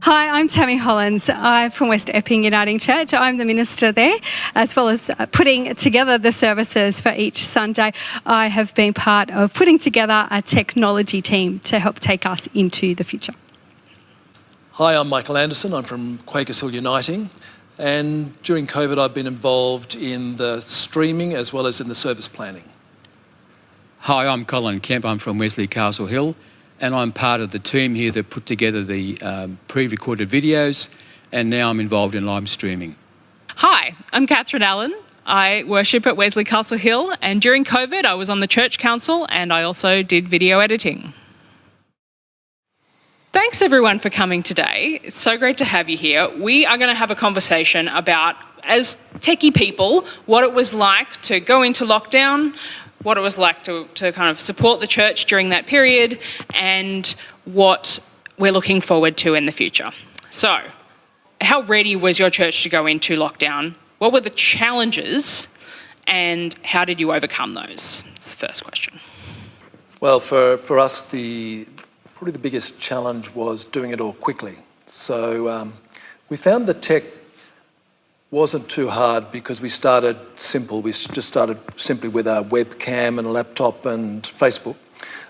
Hi, I'm Tammy Hollins. I'm from West Epping Uniting Church. I'm the minister there, as well as putting together the services for each Sunday. I have been part of putting together a technology team to help take us into the future. Hi, I'm Michael Anderson. I'm from Quakers Uniting. And during COVID, I've been involved in the streaming as well as in the service planning. Hi, I'm Colin Kemp. I'm from Wesley Castle Hill, and I'm part of the team here that put together the pre-recorded videos, and now I'm involved in live streaming. Hi, I'm Catherine Allen. I worship at Wesley Castle Hill, and during COVID I was on the church council and I also did video editing. Thanks everyone for coming today. It's so great to have you here. We are going to have a conversation about, as techie people, what it was like to go into lockdown, what it was like to kind of support the church during that period, and what we're looking forward to in the future. So, how ready was your church to go into lockdown? What were the challenges, and how did you overcome those? That's the first question. Well, for us, probably the biggest challenge was doing it all quickly. So we found the tech wasn't too hard because we started simple. We just started simply with a webcam and a laptop and Facebook.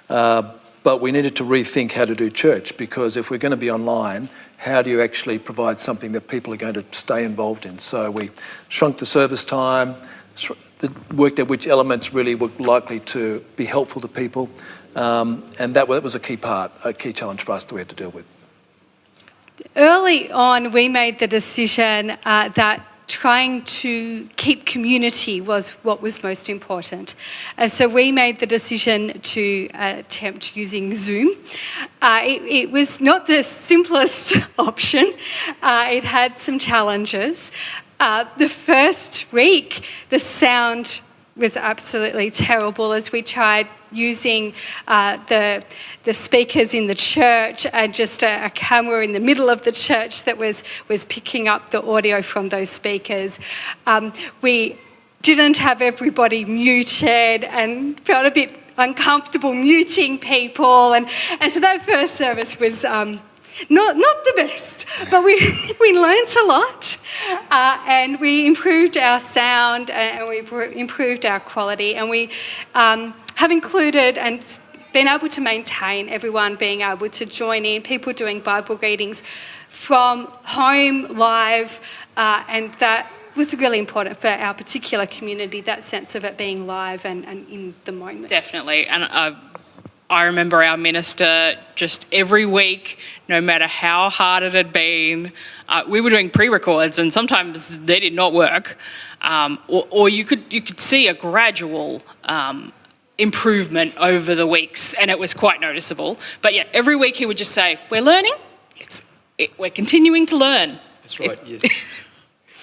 But we needed to rethink how to do church, because if we're going to be online, how do you actually provide something that people are going to stay involved in? So we shrunk the service time, worked out which elements really were likely to be helpful to people, and that was a key challenge for us that we had to deal with. Early on, we made the decision that trying to keep community was what was most important. So we made the decision to attempt using Zoom. It was not the simplest option. It had some challenges. The first week, the sound was absolutely terrible as we tried using the speakers in the church and just a camera in the middle of the church that was picking up the audio from those speakers. We didn't have everybody muted and felt a bit uncomfortable muting people, and so that first service was not the best, but we learnt a lot, and we improved our sound and we improved our quality, and we have included and been able to maintain everyone being able to join in, people doing Bible readings from home live, and that was really important for our particular community, that sense of it being live and in the moment. Definitely, and I remember our minister just every week, no matter how hard it had been, we were doing pre-records and sometimes they did not work, or you could see a gradual improvement over the weeks, and it was quite noticeable. But yeah, every week he would just say, "We're learning. We're continuing to learn." That's right. Yes.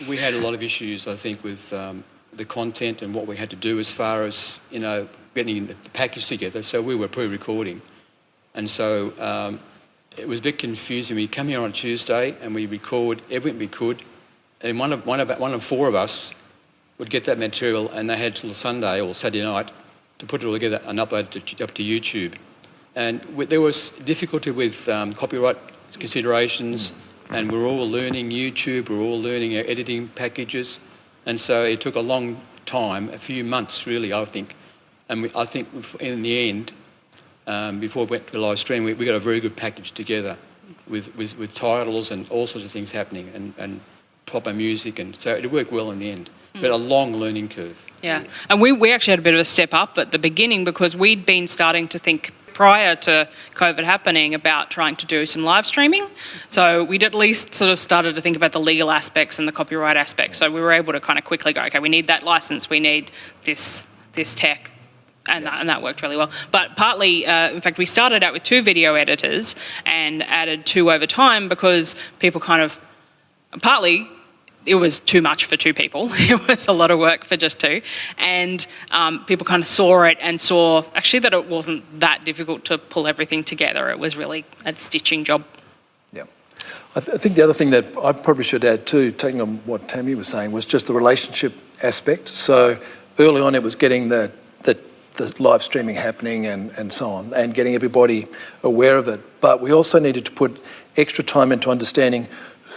We had a lot of issues, I think, with the content and what we had to do as far as getting the package together. So we were pre-recording, and so it was a bit confusing. We come here on Tuesday and we record everything we could, and one of four of us would get that material, and they had till Sunday or Saturday night to put it all together and upload it up to YouTube. And there was difficulty with copyright considerations, and we're all learning YouTube, we're all learning our editing packages, and so it took a long time, a few months really, I think. And I think in the end, before we went to live stream, we got a very good package together with titles and all sorts of things happening, and proper music, and so it worked well in the end. But a long learning curve. Yeah, and we actually had a bit of a step up at the beginning, because we'd been starting to think prior to COVID happening about trying to do some live streaming. So we'd at least sort of started to think about the legal aspects and the copyright aspects. So we were able to kind of quickly go, okay, we need that license, we need this tech. And that worked really well. But partly, in fact, we started out with 2 video editors and added 2 over time, because people partly it was too much for 2 people. It was a lot of work for just 2. And people kind of saw it and saw actually that it wasn't that difficult to pull everything together. It was really a stitching job. Yeah. I think the other thing that I probably should add too, taking on what Tammy was saying, was just the relationship aspect. So early on it was getting the live streaming happening and so on, and getting everybody aware of it. But we also needed to put extra time into understanding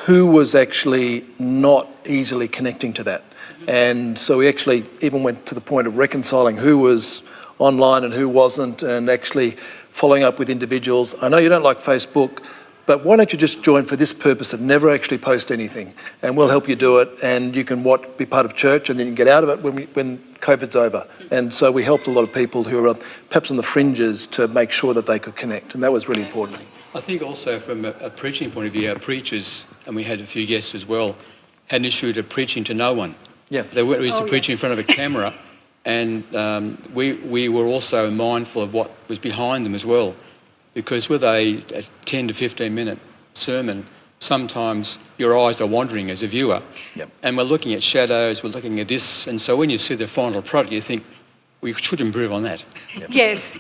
who was actually not easily connecting to that. And so we actually even went to the point of reconciling who was online and who wasn't, and actually following up with individuals. I know you don't like Facebook, but why don't you just join for this purpose of never actually post anything, and we'll help you do it, and you can be part of church, and then you can get out of it when COVID's over. And so we helped a lot of people who were perhaps on the fringes to make sure that they could connect, and that was really important. I think also from a preaching point of view, our preachers, and we had a few guests as well, had an issue of preaching to no one. Yeah. They weren't used to preaching in front of a camera, and we were also mindful of what was behind them as well, because with a 10 to 15 minute sermon, sometimes your eyes are wandering as a viewer. Yep. And we're looking at shadows, we're looking at this, and so when you see the final product, you think, we should improve on that. Yep.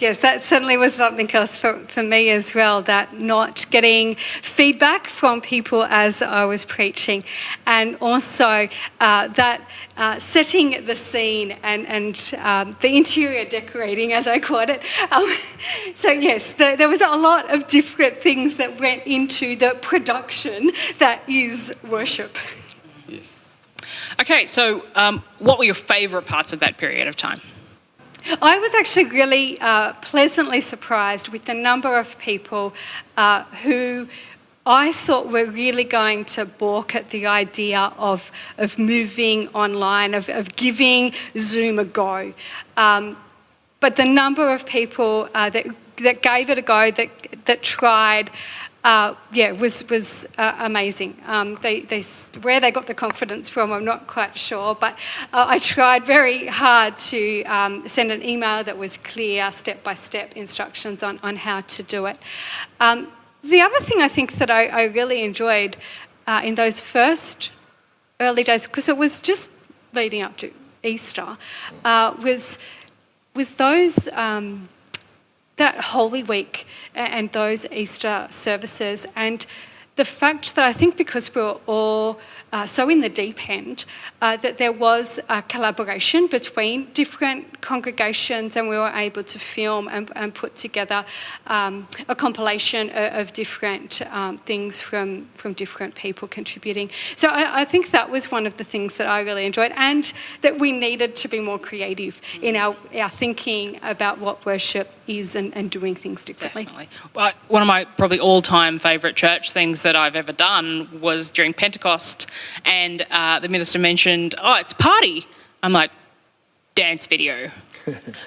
Yes, that certainly was something else for me as well, that not getting feedback from people as I was preaching, and also that setting the scene and the interior decorating, as I called it. So yes, there was a lot of different things that went into the production that is worship. Yes. Okay, so what were your favourite parts of that period of time? I was actually really pleasantly surprised with the number of people who I thought were really going to balk at the idea of moving online, of giving Zoom a go. But the number of people that gave it a go, that tried, was amazing. Where they got the confidence from, I'm not quite sure, but I tried very hard to send an email that was clear, step-by-step instructions on how to do it. The other thing I think that I really enjoyed in those first early days, because it was just leading up to Easter, was those... that Holy Week and those Easter services, and the fact that I think because we were all so in the deep end, that there was a collaboration between different congregations, and we were able to film and put together a compilation of different things from different people contributing. So I think that was one of the things that I really enjoyed, and that we needed to be more creative in our thinking about what worship is and doing things differently. Definitely. Well, one of my probably all-time favourite church things that I've ever done was during Pentecost, and the minister mentioned, it's party. I'm like, dance video.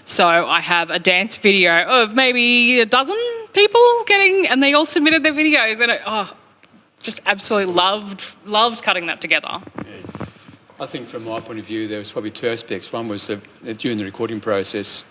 So I have a dance video of maybe a dozen people and they all submitted their videos, and just absolutely loved cutting that together. Yeah. I think from my point of view, there was probably two aspects. One was during the recording process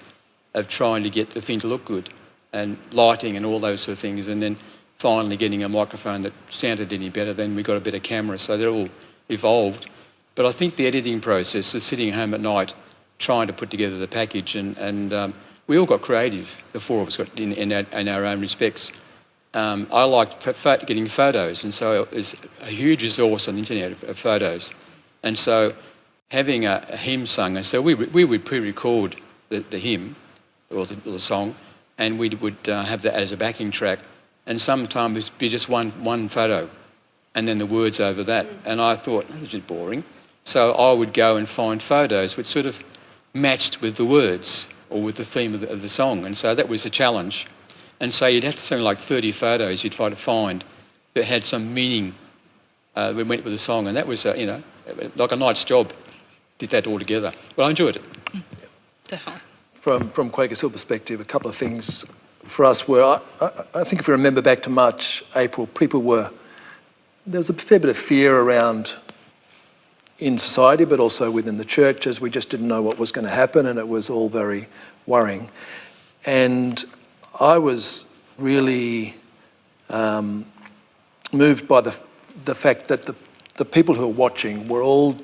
of trying to get the thing to look good, and lighting and all those sort of things, and then finally getting a microphone that sounded any better. Then we got a better camera, so they're all evolved. But I think the editing process, the sitting home at night trying to put together the package, and we all got creative, the four of us got in our own respects. I liked getting photos, and so there's a huge resource on the internet of photos. And so having a hymn sung, and so we would pre-record the hymn or the song, and we would have that as a backing track, and sometimes it'd be just one photo and then the words over that. And I thought, this is boring. So I would go and find photos which sort of matched with the words or with the theme of the song, and so that was a challenge. And so you'd have something like 30 photos you'd try to find that had some meaning that went with the song, and that was, like a night's job. Did that all together. But I enjoyed it. Definitely. From Quakers Hill perspective, a couple of things for us were, I think if we remember back to March, April, there was a fair bit of fear around in society, but also within the church, as we just didn't know what was going to happen, and it was all very worrying. And I was really moved by the fact that the people who were watching were all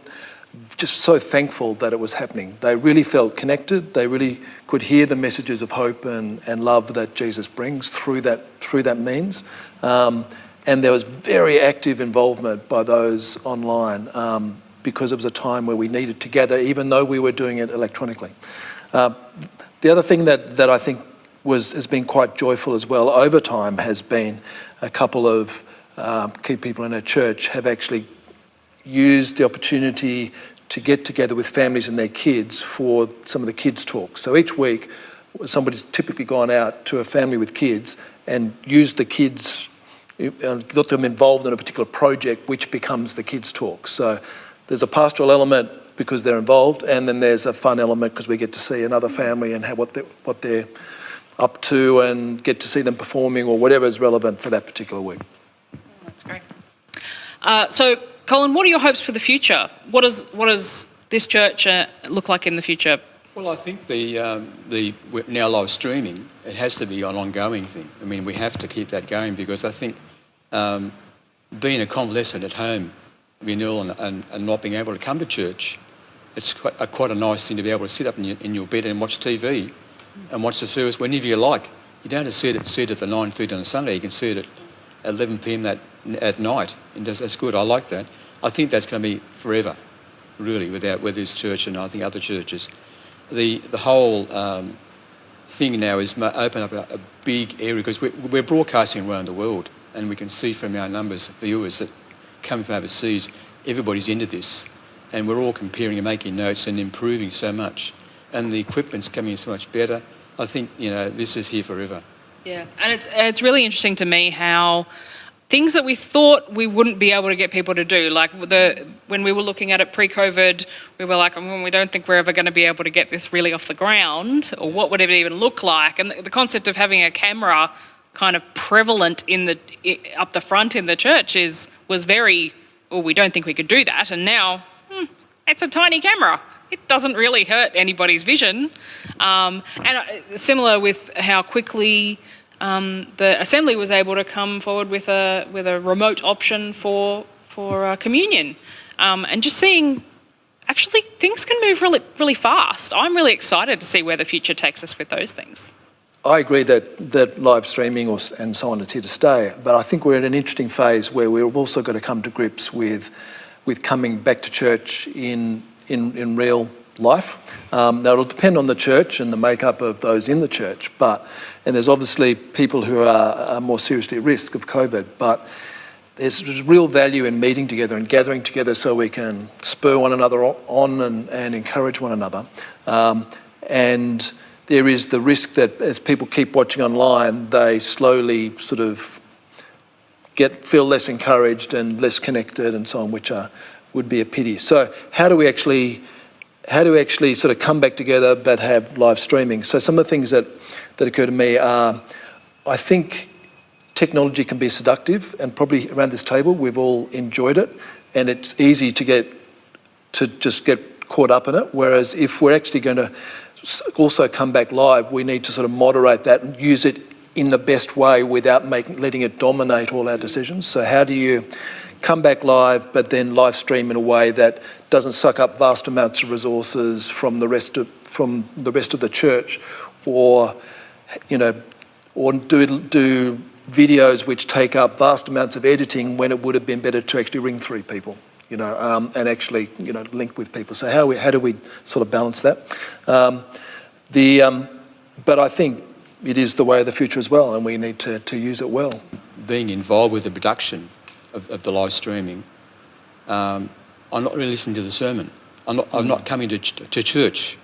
just so thankful that it was happening. They really felt connected. They really could hear the messages of hope and love that Jesus brings through that means. And there was very active involvement by those online. because it was a time where we needed to gather, even though we were doing it electronically. The other thing that I think has been quite joyful as well over time has been a couple of key people in our church have actually used the opportunity to get together with families and their kids for some of the kids' talks. So each week, somebody's typically gone out to a family with kids and used the kids, got them involved in a particular project which becomes the kids' talk. So there's a pastoral element because they're involved, and then there's a fun element because we get to see another family and what they're up to and get to see them performing or whatever is relevant for that particular week. That's great. So, Colin, what are your hopes for the future? What does this church look like in the future? Well, I think we're now live streaming, it has to be an ongoing thing. I mean, we have to keep that going because I think being a convalescent at home, being ill and not being able to come to church, it's quite a nice thing to be able to sit up in your bed and watch TV and watch the service whenever you like. You don't have to see it at the 9:30 on a Sunday. You can see it at 11 p.m. at night. And that's good. I like that. I think that's going to be forever, really, with this church and I think other churches. The whole thing now is open up a big area because we're broadcasting around the world and we can see from our numbers of viewers that come from overseas, everybody's into this and we're all comparing and making notes and improving so much and the equipment's coming so much better. I think, this is here forever. Yeah, and it's really interesting to me how things that we thought we wouldn't be able to get people to do, like when we were looking at it pre-COVID, we were like, we don't think we're ever going to be able to get this really off the ground, or what would it even look like? And the concept of having a camera kind of prevalent up the front in the church was very, we don't think we could do that. And now, it's a tiny camera. It doesn't really hurt anybody's vision. And similar with how quickly the Assembly was able to come forward with a remote option for communion, and just seeing actually things can move really, really fast. I'm really excited to see where the future takes us with those things. I agree that live streaming and so on is here to stay, but I think we're at an interesting phase where we've also got to come to grips with coming back to church in real life. Now it'll depend on the church and the makeup of those in the church, and there's obviously people who are more seriously at risk of COVID, but there's real value in meeting together and gathering together so we can spur one another on and encourage one another. And there is the risk that as people keep watching online, they slowly sort of feel less encouraged and less connected and so on, which would be a pity. So how do we actually sort of come back together but have live streaming? So some of the things that occur to me are, I think technology can be seductive, and probably around this table we've all enjoyed it, and it's easy to just get caught up in it, whereas if we're actually going to also come back live, we need to sort of moderate that and use it in the best way without letting it dominate all our decisions. So how do you come back live but then live stream in a way that doesn't suck up vast amounts of resources from the rest of the church, or do videos which take up vast amounts of editing when it would have been better to actually ring 3 people, and actually link with people. So how do we sort of balance that? But I think it is the way of the future as well, and we need to use it well. Being involved with the production of the live streaming, I'm not really listening to the sermon. I'm not coming to church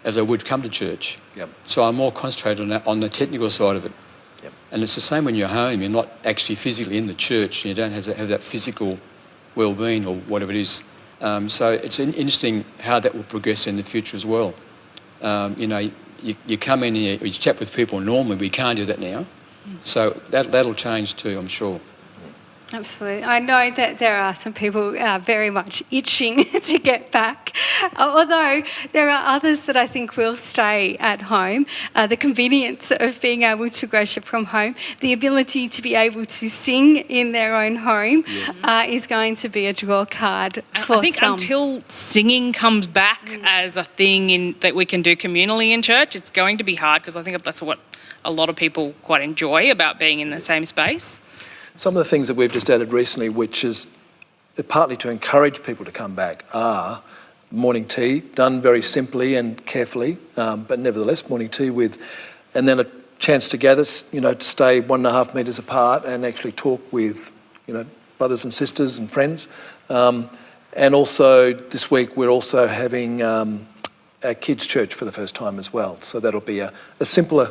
as I would come to church. Yep. So I'm more concentrated on the technical side of it. Yep. And it's the same when you're home. You're not actually physically in the church. You don't have that physical well-being or whatever it is. So it's interesting how that will progress in the future as well. You come in here, you chat with people normally, we can't do that now. So that'll change too, I'm sure. Absolutely. I know that there are some people very much itching to get back, although there are others that I think will stay at home. The convenience of being able to worship from home, the ability to be able to sing in their own home, yes, is going to be a draw card for some. I think until singing comes back as a thing that we can do communally in church, it's going to be hard, because I think that's what a lot of people quite enjoy about being in the same space. Some of the things that we've just added recently, which is partly to encourage people to come back, are morning tea, done very simply and carefully, but nevertheless morning tea and then a chance to gather, to stay 1.5 metres apart and actually talk with, brothers and sisters and friends. And also this week we're also having a kids' church for the first time as well. So that'll be a simpler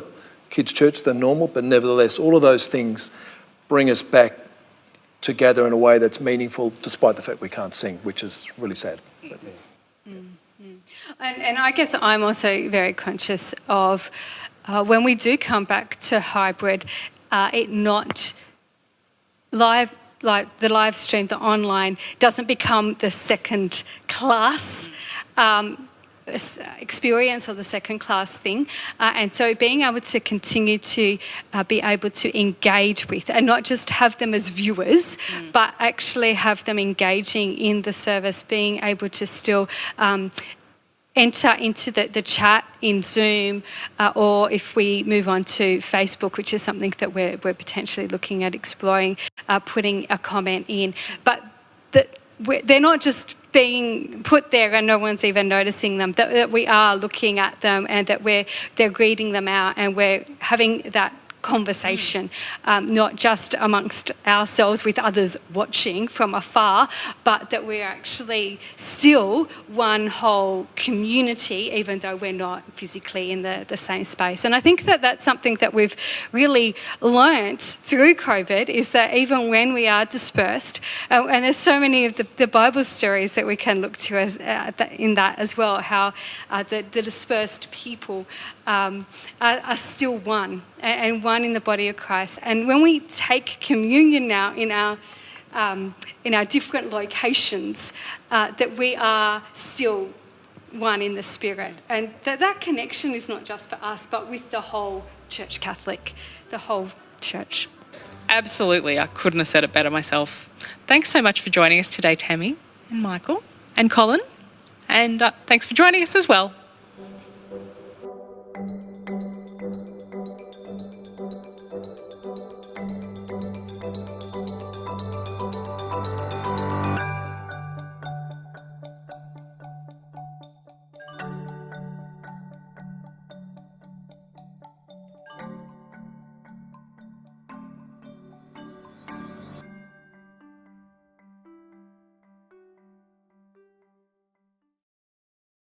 kids' church than normal, but nevertheless all of those things bring us back together in a way that's meaningful despite the fact we can't sing, which is really sad. And I guess I'm also very conscious of when we do come back to hybrid, it not live, like the live stream, the online, doesn't become the second class experience or the second class thing. And so being able to continue to be able to engage with and not just have them as viewers, but actually have them engaging in the service, being able to still enter into the chat in Zoom, or if we move on to Facebook, which is something that we're potentially looking at exploring, putting a comment in. But they're not just being put there and no one's even noticing them, that we are looking at them and that they're greeting them out and we're having that conversation, not just amongst ourselves with others watching from afar, but that we're actually still one whole community, even though we're not physically in the same space. And I think that that's something that we've really learnt through COVID, is that even when we are dispersed, and there's so many of the Bible stories that we can look to in that as well, how the dispersed people are still one, and one in the body of Christ. And when we take communion now in our different locations, that we are still one in the Spirit. And that connection is not just for us, but with the whole Church Catholic, the whole church. Absolutely, I couldn't have said it better myself. Thanks so much for joining us today, Tammy and Michael and Colin. And thanks for joining us as well.